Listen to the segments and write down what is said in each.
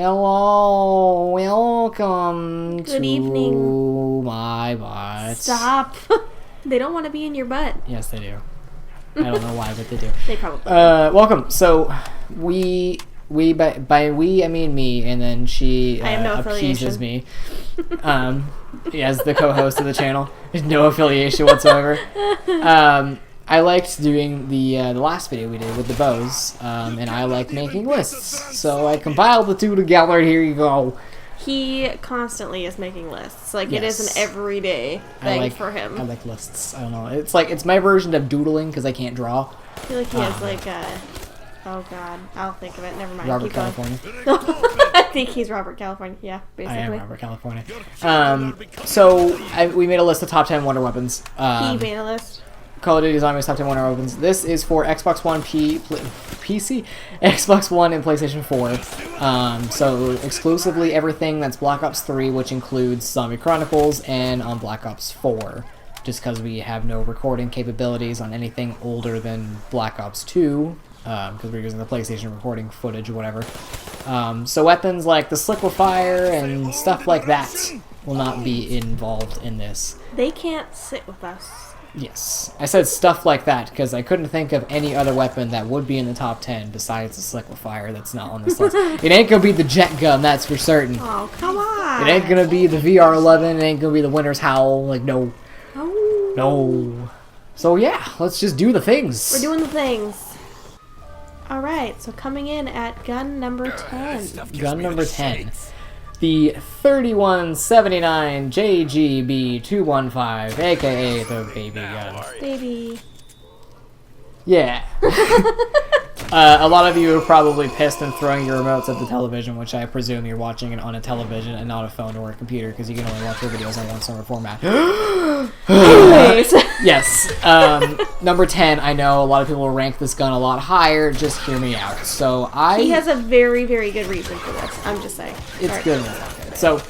Hello, welcome Good to evening. my butt. Stop. They don't want to be in your butt. Yes, they do. I don't know why, but they do. They probably do. Welcome. So, by we, I mean me, and then she I have no appeases me. As the co-host of the channel. There's no affiliation whatsoever. I liked doing the last video we did with the bows, and I like making lists. So I compiled the two together, and here you go. He constantly is making lists. Like, Yes. it is an everyday thing for him. I like lists. I don't know. It's my version of doodling, because I can't draw. I feel like he has, like, oh, God. I'll think of it. Never mind. Robert Keep going. California. I think he's Robert California. Yeah, basically. I am Robert California. So we made a list of top 10 wonder weapons. He made a list. Call of Duty Zombies top 10 wonder weapons. This is for Xbox One, PC, Xbox One, and PlayStation 4. So exclusively everything that's Black Ops 3, which includes Zombie Chronicles, and on Black Ops 4. Just because we have no recording capabilities on anything older than Black Ops 2. Because we're using the PlayStation recording footage or whatever. So weapons like the Sliquifire and stuff like that will not be involved in this. They can't sit with us. Yes. I said stuff like that because I couldn't think of any other weapon that would be in the top 10 besides the Sliquifire that's not on this list. It ain't gonna be the jet gun, that's for certain. Oh, come on. It ain't gonna be the VR11, it ain't gonna be the Winter's Howl, like, no. Oh. No. So yeah, let's just do the things. We're doing the things. Alright, so coming in at gun number 10. Gun number 10. The 3179 JGB215, aka the baby gun. Baby. Yeah. A lot of you are probably pissed and throwing your remotes at the television, which I presume you're watching it on a television and not a phone or a computer, because you can only watch your videos on one summer format. Anyways. Yes. Number 10, I know a lot of people will rank this gun a lot higher. Just hear me out. So He has a very, very good reason for this. I'm just saying. It's Sorry. good enough. So,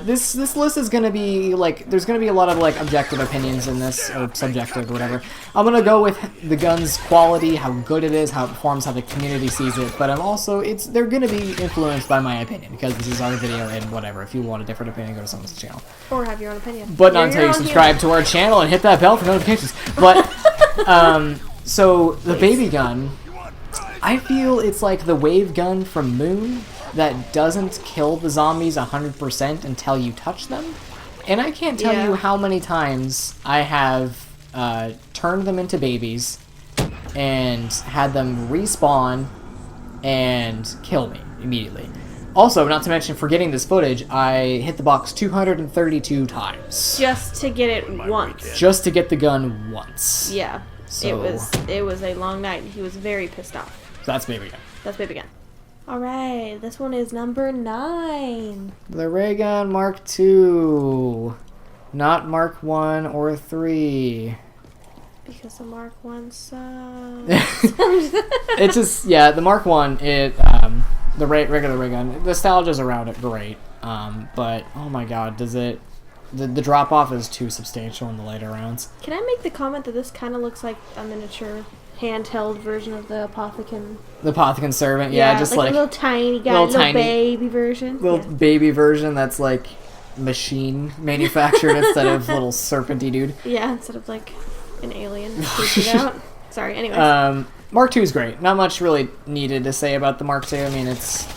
this list is gonna be like, there's gonna be a lot of like objective opinions in this, or subjective or whatever. I'm gonna go with the gun's quality, how good it is, how it performs, how the community sees it. But I'm also, they're gonna be influenced by my opinion because this is our video and whatever. If you want a different opinion, go to someone's channel. Or have your own opinion. But not until you subscribe to our channel and hit that bell for notifications. But so the baby gun, I feel it's like the wave gun from Moon that doesn't kill the zombies 100% until you touch them. And I can't tell you how many times I have turned them into babies and had them respawn and kill me immediately. Also, not to mention, for getting this footage, I hit the box 232 times. Just to get it once. Just to get the gun once. Yeah. So, it was a long night. He was very pissed off. So that's baby gun. That's baby gun. Alright, this one is number 9. The Ray Gun Mark II. Not Mark 1 or 3. Because the Mark 1 sucks. It's just, yeah, the Mark 1, the regular ray gun, the nostalgia's around it great, but oh my god, the drop off is too substantial in the later rounds. Can I make the comment that this kind of looks like a miniature handheld version of the Apothecon? The Apothecon Servant, yeah, just like a little tiny guy, little baby version. Little baby version that's like machine manufactured instead of little serpenty dude. Yeah, instead of like an alien freaking out. Sorry, anyways. Mark II is great. Not much really needed to say about the Mark II. I mean, it's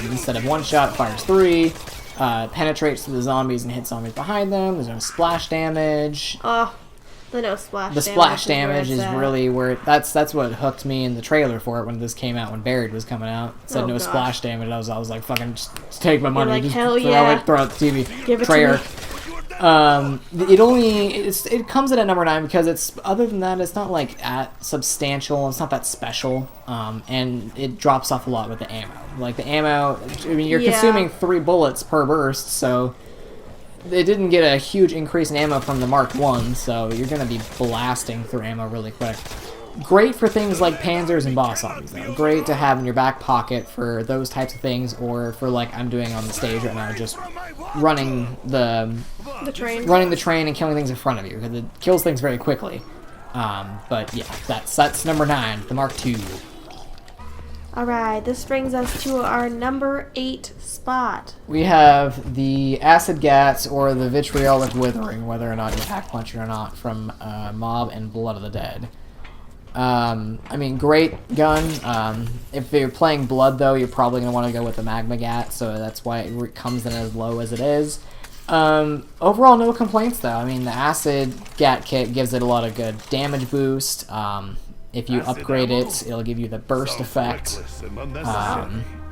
instead of one shot, it fires 3, penetrates to the zombies and hits zombies behind them. There's no splash damage. Oh, the no splash. The splash damage is really where that's what hooked me in the trailer for it when this came out, when Buried was coming out. It said no splash damage. I was like, fucking just take my money. Like, just hell throw it the TV. Give it Trailer. to me. It comes in at number 9 because it's, other than that, it's not like substantial. It's not that special, and it drops off a lot with the ammo. Like the ammo, I mean, you're consuming 3 bullets per burst, so it didn't get a huge increase in ammo from the Mark 1, so you're gonna be blasting through ammo really quick. Great for things like panzers and boss zombies, though. Great to have in your back pocket for those types of things, or for like I'm doing on the stage right now, just running the train and killing things in front of you, because it kills things very quickly. But yeah, that's number 9, the Mark II. Alright, this brings us to our number 8 spot. We have the Acid Gats or the Vitriolic Withering, whether or not you're pack punching or not, from Mob and Blood of the Dead. I mean, great gun. If you're playing Blood, though, you're probably going to want to go with the MAGMAGAT, so that's why it comes in as low as it is. Overall, no complaints, though. I mean, the Acid Gat kit gives it a lot of good damage boost. If you upgrade it, it'll give you the burst effect.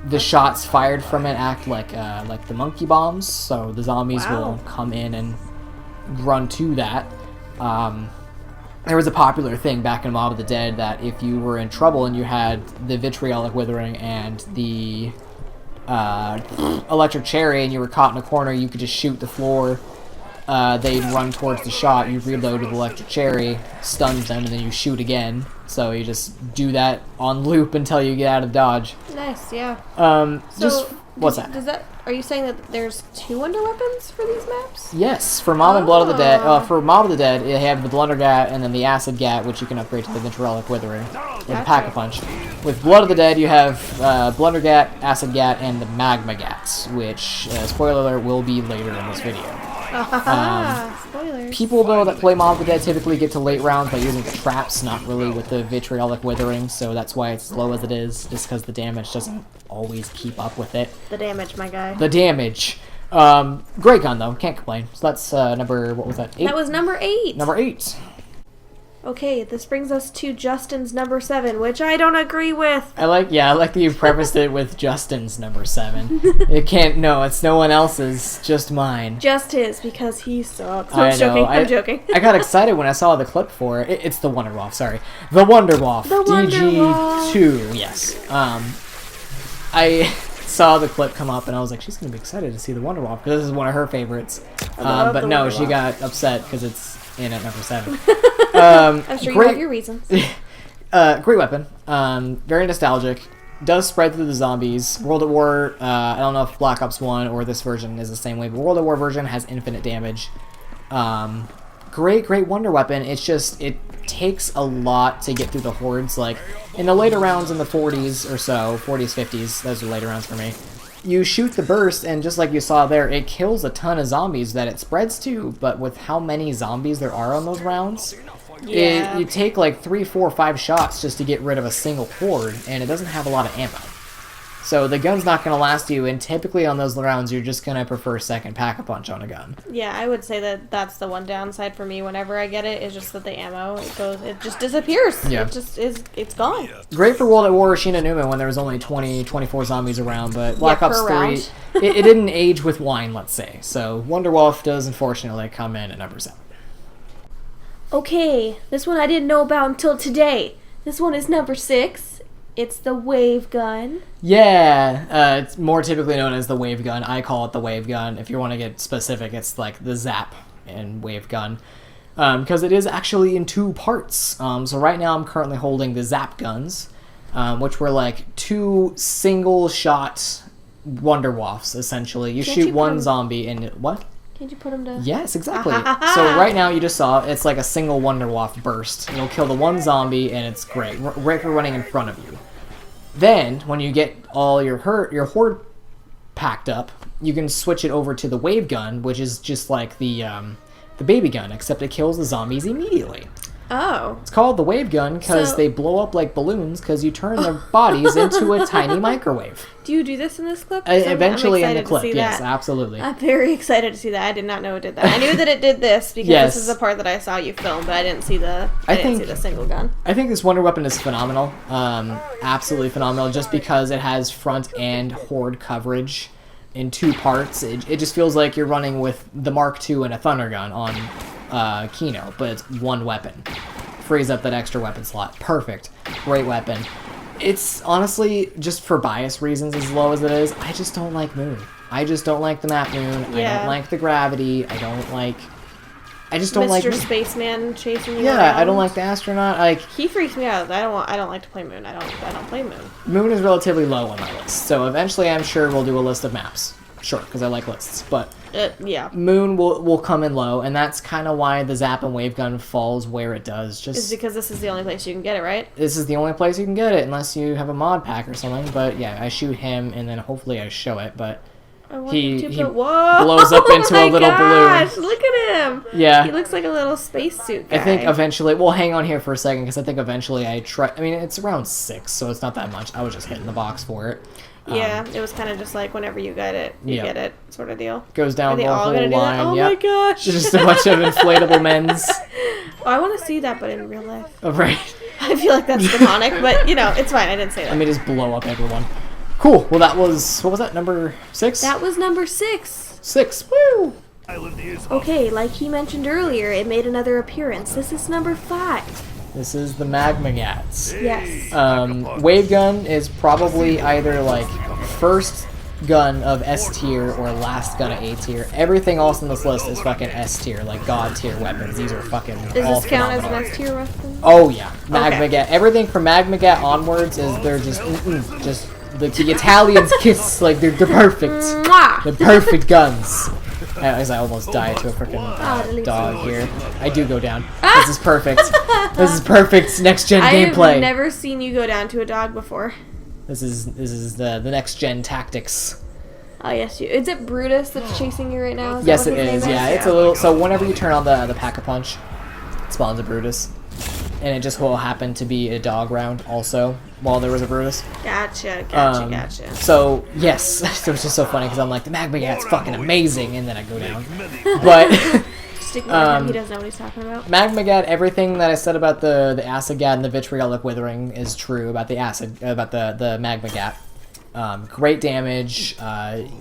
The shots fired from it act like the monkey bombs, so the zombies will come in and run to that. There was a popular thing back in Mob of the Dead that if you were in trouble and you had the Vitriolic Withering and the Electric Cherry and you were caught in a corner, you could just shoot the floor. They'd run towards the shot, you reload with Electric Cherry, stuns them, and then you shoot again. So you just do that on loop until you get out of dodge. Nice, yeah. What's that? Are you saying that there's 2 wonder weapons for these maps? Yes, for Mob and Blood of the Dead. For Mob of the Dead, you have the Blundergat and then the Acid Gat, which you can upgrade to the Vitriolic Withering with Pack-a-Punch. With Blood of the Dead, you have Blundergat, Acid Gat, and the Magmagats, which, spoiler alert, will be later in this video. Spoilers. People, though, that play Mob of the Dead typically get to late rounds by using the traps, not really with the Vitriolic Withering, so that's why it's as low as it is, just because the damage doesn't always keep up with it. The damage, my guy. The damage. Great gun, though. Can't complain. So that's number, what was that, 8? That was number 8. Number 8. Okay, this brings us to Justin's number 7, which I don't agree with. I like that you prefaced it with Justin's number 7. No, it's no one else's, just mine. Just his, because he sucks. No, I'm joking. I got excited when I saw the clip for it. It's the WUNDERWAFFE, sorry. The WUNDERWAFFE. The DG2, yes. I saw the clip come up and I was like, she's going to be excited to see the WUNDERWAFFE, because this is one of her favorites. But no, she got upset because it's in at number 7. I'm sure you have your reasons. Great weapon. Very nostalgic. Does spread through the zombies. World at War, I don't know if Black Ops 1 or this version is the same way, but World at War version has infinite damage. Great wonder weapon. It's just, it takes a lot to get through the hordes. Like, in the later rounds in the 40s or so, 40s, 50s, those are later rounds for me, you shoot the burst, and just like you saw there, it kills a ton of zombies that it spreads to, but with how many zombies there are on those rounds, you take like 3, 4, 5 shots just to get rid of a single horde, and it doesn't have a lot of ammo. So the gun's not going to last you, and typically on those rounds, you're just going to prefer second pack-a-punch on a gun. Yeah, I would say that that's the one downside for me whenever I get it, is just that the ammo, it just disappears. Yeah. It just is, it's gone. Great for World at War Shina Numa when there was only 20, 24 zombies around, but Black Ops 3, round. it didn't age with wine, let's say. So WUNDERWAFFE does, unfortunately, come in at number 7. Okay, this one I didn't know about until today. This one is number 6. It's the wave gun. Yeah, it's more typically known as the wave gun. I call it the wave gun. If you want to get specific, it's like the zap and wave gun. Because it is actually in 2 parts. So right now I'm currently holding the zap guns, which were like 2 single-shot WUNDERWAFFEs, essentially. You shoot one zombie and... What? Can't you put them to... Yes, exactly. So right now, you just saw, it's like a single WUNDERWAFFE burst. It'll kill the one zombie, and it's great. Right for running in front of you. Then, when you get all your horde packed up, you can switch it over to the wave gun, which is just like the baby gun, except it kills the zombies immediately. Oh. It's called the wave gun because they blow up like balloons because you turn their bodies into a tiny microwave. Do you do this in this clip? Eventually in the clip, yes, absolutely. I'm very excited to see that. I did not know it did that. I knew that it did this because this is the part that I saw you film, but I didn't see the single gun. I think this wonder weapon is phenomenal. Absolutely phenomenal, just because it has front and horde coverage in 2 parts. It just feels like you're running with the Mark II and a Thundergun on Kino, but it's 1 weapon. Frees up that extra weapon slot. Perfect. Great weapon. It's honestly, just for bias reasons, as low as it is, I just don't like Moon. I just don't like the map Moon. Yeah. I don't like the gravity. I just don't like Mr. Spaceman chasing you around. around. I don't like the astronaut. He freaks me out. I don't like to play Moon. I don't play Moon. Moon is relatively low on my list, so eventually I'm sure we'll do a list of maps. Sure, because I like lists, but Yeah. Moon will come in low, and that's kind of why the Zap and Wave Gun falls where it does. It's because this is the only place you can get it, right? This is the only place you can get it, unless you have a mod pack or something. But yeah, I shoot him, and then hopefully I show it, but... He blows up into a little balloon. Look at him. Yeah. He looks like a little spacesuit guy. I think eventually... Well, hang on here for a second, because I think eventually I try... I mean, it's around 6, so it's not that much. I was just hitting the box for it. Yeah, it was kind of just like whenever you get it, you get it sort of deal. Goes down the whole line. Oh my gosh. Just a bunch of inflatable men's. Oh, I want to see that, but in real life. Oh, right. I feel like that's demonic, but, it's fine. I didn't say that. Let me just blow up everyone. Cool. Well, that was... What was that? Number 6? That was number 6. 6. Woo! Okay, like he mentioned earlier, it made another appearance. This is number 5. This is the MAGMAGATs. Yes. Wave Gun is probably either, like, first gun of S tier or last gun of A tier. Everything else in this list is fucking S tier, like God tier weapons. These are fucking Does all this count phenomenal. as an S tier weapon? Oh, yeah. MAGMAGAT. Okay. Everything from MAGMAGAT onwards is they're just the Italians kiss, like, they're perfect. Mwah! They're perfect guns. As I almost died to a freaking dog here. I do go down. This is perfect. This is perfect next-gen gameplay. I've never seen you go down to a dog before. This is the next-gen tactics. Oh, yes. Is it Brutus that's chasing you right now? Yes, it is. Yeah, it's a little... So whenever you turn on the Pack-a-Punch, it spawns a Brutus. And it just will happen to be a dog round also, while there was a Brutus. Gotcha. So, yes, it was just so funny, because I'm like, the MAGMAGAT's fucking amazing, and then I go down. But... Just ignore him, he doesn't know what he's talking about. MAGMAGAT, everything that I said about the Acid Gat and the Vitriolic Withering is true about the MAGMAGAT. Great damage.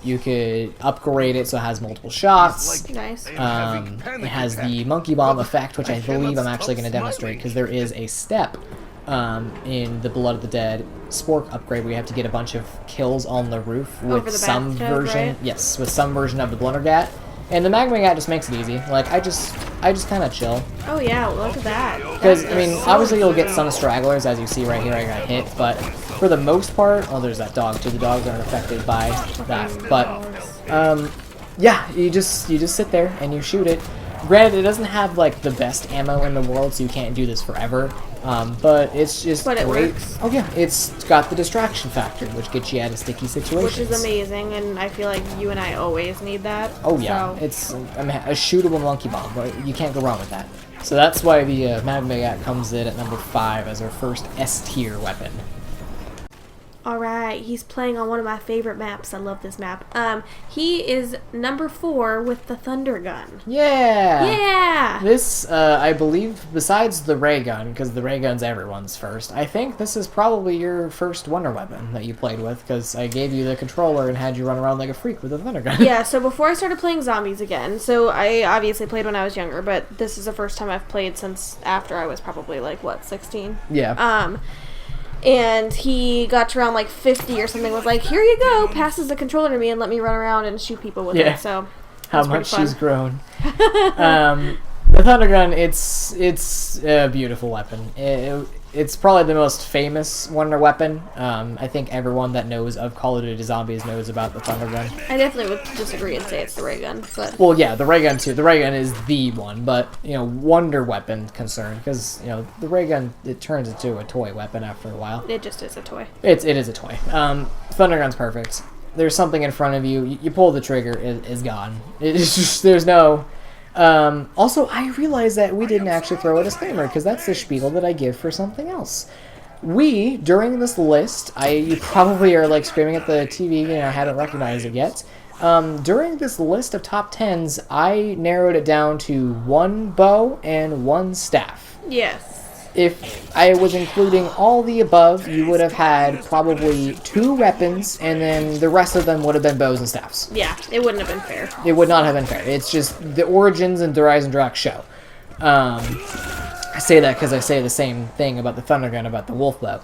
You could upgrade it so it has multiple shots. Nice. It has the Monkey Bomb effect, which I believe I'm actually going to demonstrate because there is a step in the Blood of the Dead Spork upgrade where you have to get a bunch of kills on the roof with some version. Right? Yes, with some version of the Blundergat. And the MAGMAGAT just makes it easy. Like, I just kind of chill. Oh yeah, look at that. Because, I mean, obviously you'll get some stragglers, as you see right here, I got hit, but for the most part... Oh, there's that dog, too. The dogs aren't affected by that. But, yeah, you just sit there and you shoot it. Granted, it doesn't have, like, the best ammo in the world, so you can't do this forever. But it's just But it great. works. Oh, yeah. It's got the distraction factor, which gets you out of sticky situations. Which is amazing, and I feel like you and I always need that. Oh, yeah. So. It's a shootable monkey bomb, but you can't go wrong with that. So that's why the MAGMAGAT comes in at number 5 as our first S-tier weapon. Alright, he's playing on one of my favorite maps. I love this map. He is number 4 with the Thundergun. Yeah! Yeah! This, I believe, besides the ray gun, because the ray gun's everyone's first, I think this is probably your first wonder weapon that you played with, because I gave you the controller and had you run around like a freak with a Thundergun. Yeah, so before I started playing zombies again, so I obviously played when I was younger, but this is the first time I've played since after I was probably, like, 16? Yeah. And he got to around like 50 or something, was like, here you go, passes the controller to me and let me run around and shoot people with it. So how much she's grown. The Thundergun, it's a beautiful weapon. It's probably the most famous wonder weapon. I think everyone that knows of Call of Duty Zombies knows about the Thundergun. I definitely would disagree and say it's the ray gun, but... Well, yeah, the ray gun too. The ray gun is the one, but, wonder weapon concerned, because, the ray gun, it turns into a toy weapon after a while. It just is a toy. It is a toy. Thundergun's perfect. There's something in front of you, you pull the trigger, it's gone. It's just, there's no... Also, I realized that we didn't actually throw a disclaimer, because that's the spiel that I give for something else. We, during this list, you probably are, like, screaming at the TV, haven't recognized it yet. During this list of top 10s, I narrowed it down to 1 bow and 1 staff. Yes. If I was including all the above, you would have had probably 2 weapons, and then the rest of them would have been bows and staffs. Yeah, it wouldn't have been fair. It would not have been fair. It's just the origins and the Eisendrache show. I say that because I say the same thing about the Thundergun, about the Wolf Bow.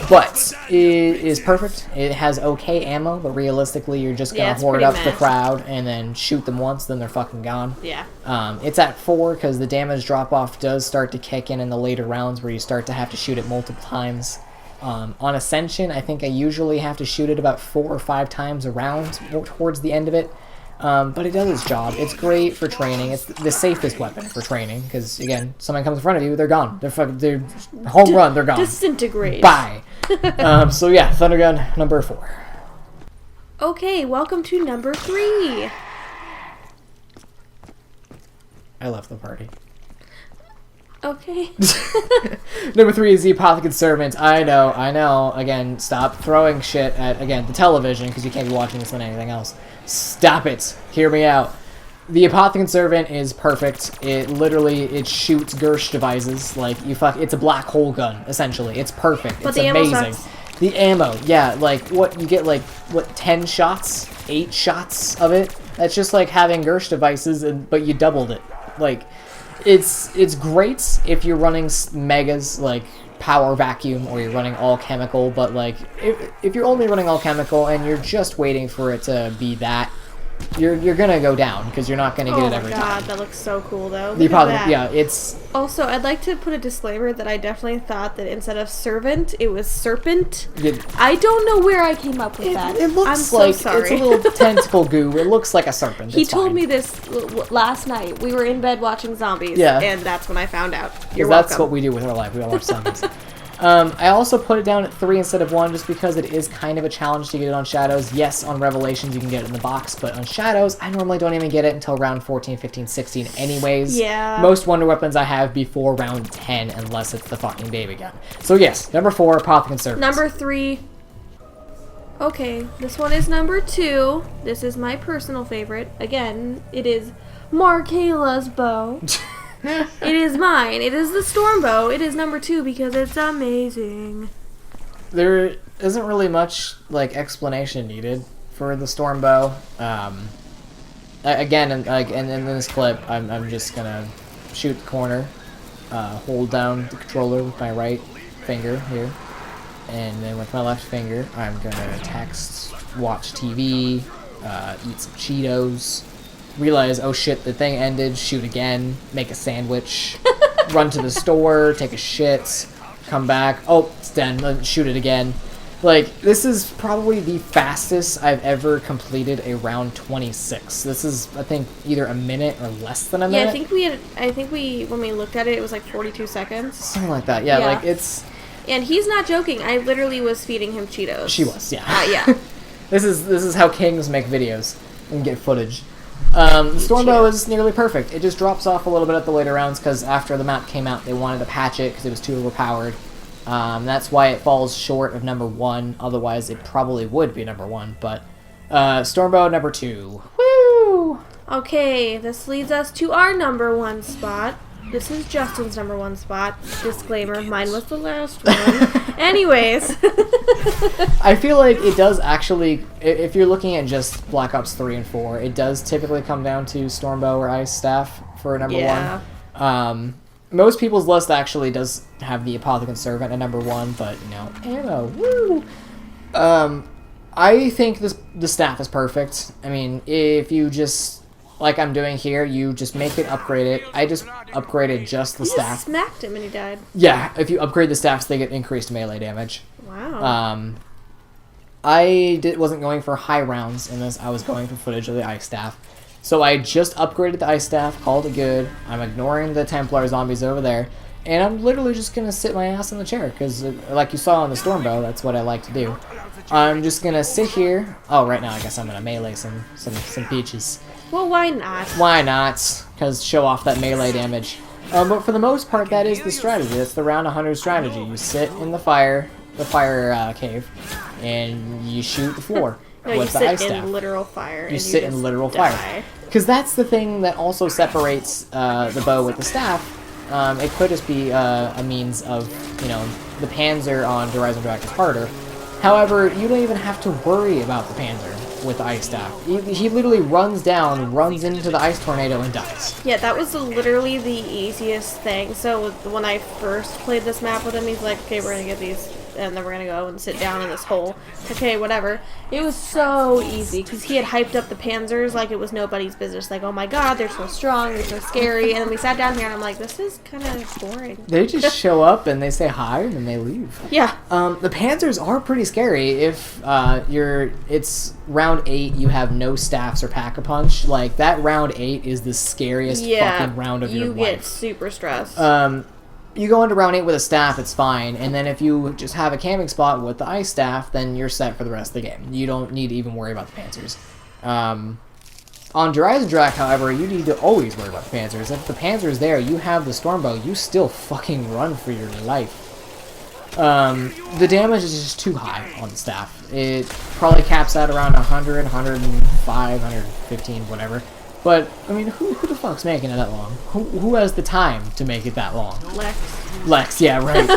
But it is perfect. It has okay ammo, but realistically, you're just going to hoard up the crowd and then shoot them once, then they're fucking gone. Yeah. It's at 4 because the damage drop-off does start to kick in the later rounds where you start to have to shoot it multiple times. On Ascension, I think I usually have to shoot it about 4 or 5 times a round towards the end of it. But it does its job. It's great for training. It's the safest weapon for training because, again, someone comes in front of you, they're gone. They're home run. They're gone. Disintegrate. Bye. So yeah, Thundergun number 4. Okay, welcome to number 3. I left the party. Okay. Number 3 is the Apothecary Servant. I know. Again, stop throwing shit at, again, the television, because you can't be watching this on anything else. Stop it. Hear me out. The Apothecary Servant is perfect. It shoots Gersh devices. Like, it's a black hole gun, essentially. It's perfect. But it's the amazing. ammo sucks. The ammo, yeah, like, you get, 10 shots? 8 shots of it? That's just like having Gersh devices, but you doubled it. Like, it's great if you're running megas, like power vacuum, or you're running all chemical, but like if you're only running all chemical and you're just waiting for it to be that, you're gonna go down because you're not gonna get it every time. Oh my god, that looks so cool though. Yeah, it's... Also, I'd like to put a disclaimer that I definitely thought that instead of servant, it was serpent. I don't know where I came up with that. It looks like it's a little tentacle goo. It looks like a serpent. He told me this last night. We were in bed watching zombies, and that's when I found out. You're welcome. That's what we do with our life. We all watch zombies. I also put it down at 3 instead of 1 just because it is kind of a challenge to get it on Shadows. Yes, on Revelations you can get it in the box, but on Shadows I normally don't even get it until round 14, 15, 16 anyways. Yeah. Most Wonder Weapons I have before round 10 unless it's the fucking baby gun. So yes, number 4, Apothecary Servant. Number 3. Okay, this one is number 2. This is my personal favorite. Again, it is Markayla's bow. It is mine. It is the Storm Bow. It is number 2 because it's amazing. There isn't really much explanation needed for the Storm Bow. Again, in this clip, I'm just gonna shoot the corner, hold down the controller with my right finger here, and then with my left finger, I'm gonna text, watch TV, eat some Cheetos. Realize, oh shit, the thing ended, shoot again, make a sandwich, run to the store, take a shit, come back, oh, it's done, shoot it again. Like, this is probably the fastest I've ever completed a round 26. This is, I think, either a minute or less than a minute. Yeah, I think we, when we looked at it, it was like 42 seconds. Something like that, yeah. Like, it's... And he's not joking, I literally was feeding him Cheetos. She was, yeah. Yeah. This is how kings make videos and get footage. The Stormbow is nearly perfect. It just drops off a little bit at the later rounds because after the map came out, they wanted to patch it because it was too overpowered. That's why it falls short of number 1. Otherwise, it probably would be number 1. But Stormbow number 2. Woo! Okay, this leads us to our number 1 spot. This is Justin's number 1 spot. Disclaimer, mine was the last one. Anyways. I feel like it does actually, if you're looking at just Black Ops 3 and 4, it does typically come down to Stormbow or Ice Staff for number 1. Most people's list actually does have the Apothecary Servant at number 1, but, ammo, woo! I think the staff is perfect. I mean, if you just... like I'm doing here, you just make it, upgrade it. I just upgraded just the staff. You smacked him and he died. Yeah, if you upgrade the staffs, they get increased melee damage. Wow. I wasn't going for high rounds in this. I was going for footage of the ice staff. So I just upgraded the ice staff, called it good. I'm ignoring the Templar zombies over there. And I'm literally just going to sit my ass in the chair. Because like you saw on the Stormbow, that's what I like to do. I'm just going to sit here. Oh, right now I guess I'm going to melee some peaches. Well, why not? Why not? Because show off that melee damage. But for the most part, that is the strategy. That's the round 100 strategy. You sit in the fire cave, and you shoot the floor with the ice staff. You sit in literal fire. You sit in literal fire. Because that's the thing that also separates the bow with the staff. It could just be a means of, the Panzer on the Eisendrache is harder. However, you don't even have to worry about the Panzer with the ice staff. He literally runs down, runs into the ice tornado, and dies. Yeah, that was literally the easiest thing. So when I first played this map with him, he's like, okay, we're gonna get these and then we're gonna go and sit down in this hole. Okay, whatever. It was so easy because he had hyped up the Panzers like it was nobody's business. Like, oh my god, they're so strong, they're so scary. And then we sat down here and I'm like, this is kind of boring. They just show up and they say hi and then they leave. Yeah. The Panzers are pretty scary. If it's round 8, you have no staffs or pack-a-punch. Like, that round 8 is the scariest fucking round of your life. You get super stressed. You go into round 8 with a staff, it's fine. And then if you just have a camping spot with the ice staff, then you're set for the rest of the game. You don't need to even worry about the Panzers. On Eisendrache, however, you need to always worry about the Panzers. If the Panzer's there, you have the Stormbow, you still fucking run for your life. The damage is just too high on the staff. It probably caps out around 100, 105, 115, whatever. But, I mean, who the fuck's making it that long? Who has the time to make it that long? Lex, yeah, right.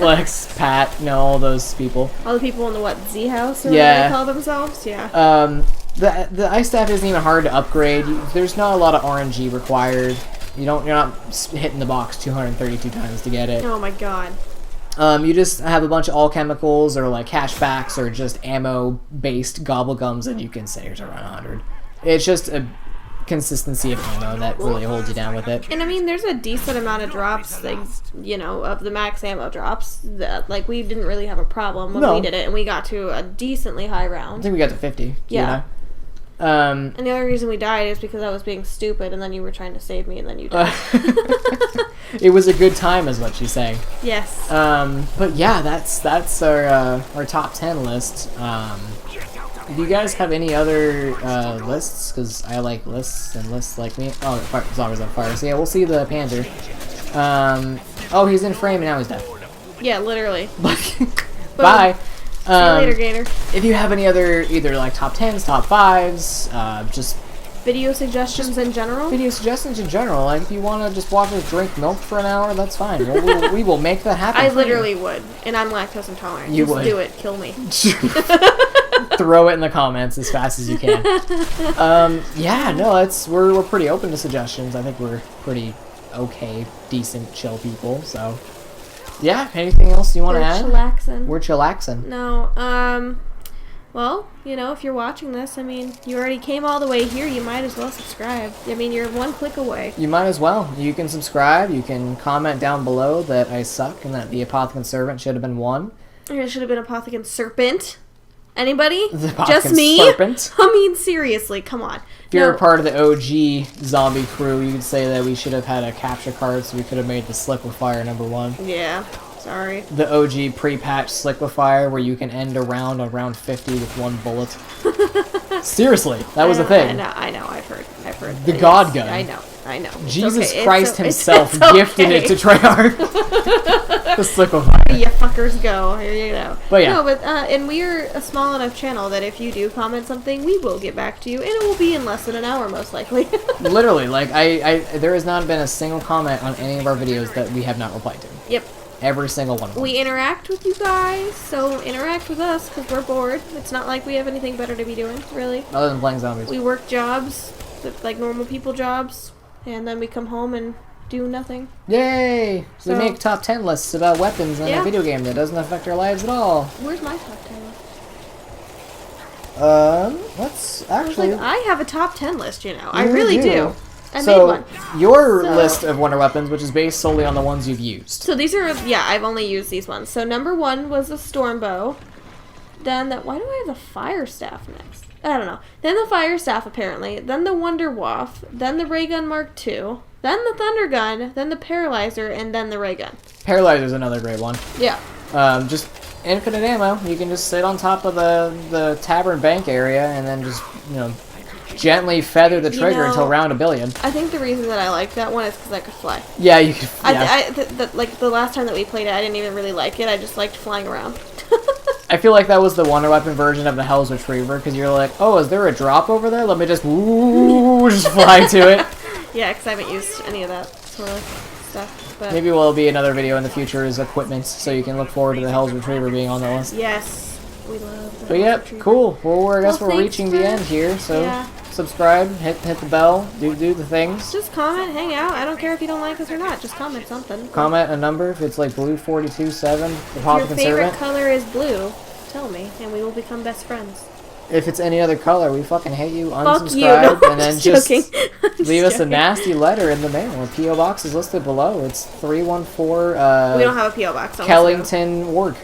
Lex, Pat, all those people. All the people in the, Z house, or whatever they call themselves? Yeah. The ice staff isn't even hard to upgrade. There's not a lot of RNG required. You're not hitting the box 232 times to get it. Oh my god. You just have a bunch of all chemicals or like cashbacks or just ammo-based gobblegums and you can say yours around 100. It's just a consistency of ammo that really holds you down with it. And I mean, there's a decent amount of drops, like, of the max ammo drops that, like, we didn't really have a problem when we did it, and we got to a decently high round. I think we got to 50. Yeah. And the only reason we died is because I was being stupid, and then you were trying to save me, and then you died. It was a good time, is what she's saying. Yes. But yeah, that's our top 10 list. Do you guys have any other lists? Because I like lists, and lists like me. Oh, Zombies on Fire. So yeah, we'll see the Panzer. Oh, he's in frame, and now he's dead. Yeah, literally. Bye. See you later, Gator. If you have any other, either like top 10s, top 5s, just... Video suggestions in general? Video suggestions in general. Like, if you want to just watch us drink milk for an hour, that's fine. We will make that happen. I literally would. And I'm lactose intolerant. You just would. Do it. Kill me. Throw it in the comments as fast as you can. Yeah, no, we're pretty open to suggestions. I think we're pretty okay, decent, chill people, so... Yeah, anything else you want to add? We're chillaxing. No, well, if you're watching this, I mean, you already came all the way here, you might as well subscribe. I mean, you're one click away. You might as well. You can subscribe, you can comment down below that I suck and that the Apothicon Servant should have been won. It should have been Apothicon Serpent. Anybody? Just me? Serpent? I mean, seriously, come on. If you're a part of the OG zombie crew, you could say that we should have had a capture card so we could have made the Sliquifier #1. Yeah, sorry. The OG pre-patch Sliquifier where you can end a round on round 50 with 1 bullet. Seriously, that was a thing. I know, I've heard. The God Gun. I know. Jesus Christ himself gifted it to Treyarch. The Sliquifier. You fuckers go. Here you go. But yeah. No, but, and we're a small enough channel that if you do comment something, we will get back to you, and it will be in less than an hour, most likely. Literally, like, there has not been a single comment on any of our videos that we have not replied to. Yep. Every single one of them. We interact with you guys, so interact with us, because we're bored. It's not like we have anything better to be doing, really. Other than playing zombies. We work jobs, like normal people jobs, and then we come home and do nothing. Yay! So we make top 10 lists about weapons in a video game that doesn't affect our lives at all. Where's my top 10 list? Let's actually... I have a top 10 list, I really do. I made one. Your list of wonder weapons, which is based solely on the ones you've used. So these are, I've only used these ones. So number 1 was the Stormbow. Then why do I have the Fire Staff next? I don't know. Then the Fire Staff, apparently. Then the WUNDERWAFFE. Then the Ray Gun Mark II. Then the Thundergun. Then the Paralyzer. And then the Ray Gun. Paralyzer's another great one. Yeah. Just infinite ammo. You can just sit on top of the tavern bank area and then just, gently feather the trigger until round 1 billion. I think the reason that I like that one is because I could fly. Yeah, you could. Yeah. Like the last time that we played it, I didn't even really like it. I just liked flying around. I feel like that was the wonder weapon version of the Hell's Retriever because you're like, oh, is there a drop over there? Let me just just fly to it. Yeah, because I haven't used any of that sort of stuff. But maybe will be another video in the future is equipment, so you can look forward to the Hell's Retriever being on the list. Yes, we love. But yep, cool. Well, I guess we're reaching the end here. So subscribe, hit the bell, do the things. Just comment, hang out. I don't care if you don't like us or not. Just comment something. Comment a number if it's like blue 427, the If Pop your favorite Conservant. color is blue, tell me, and we will become best friends. If it's any other color, we fucking hate you. Fuck you. Unsubscribe, No, and then I'm just joking. I'm just leave us a joking. nasty letter in the mail. The PO box is listed below. It's 314. We don't have a PO box. So Kellington, Work.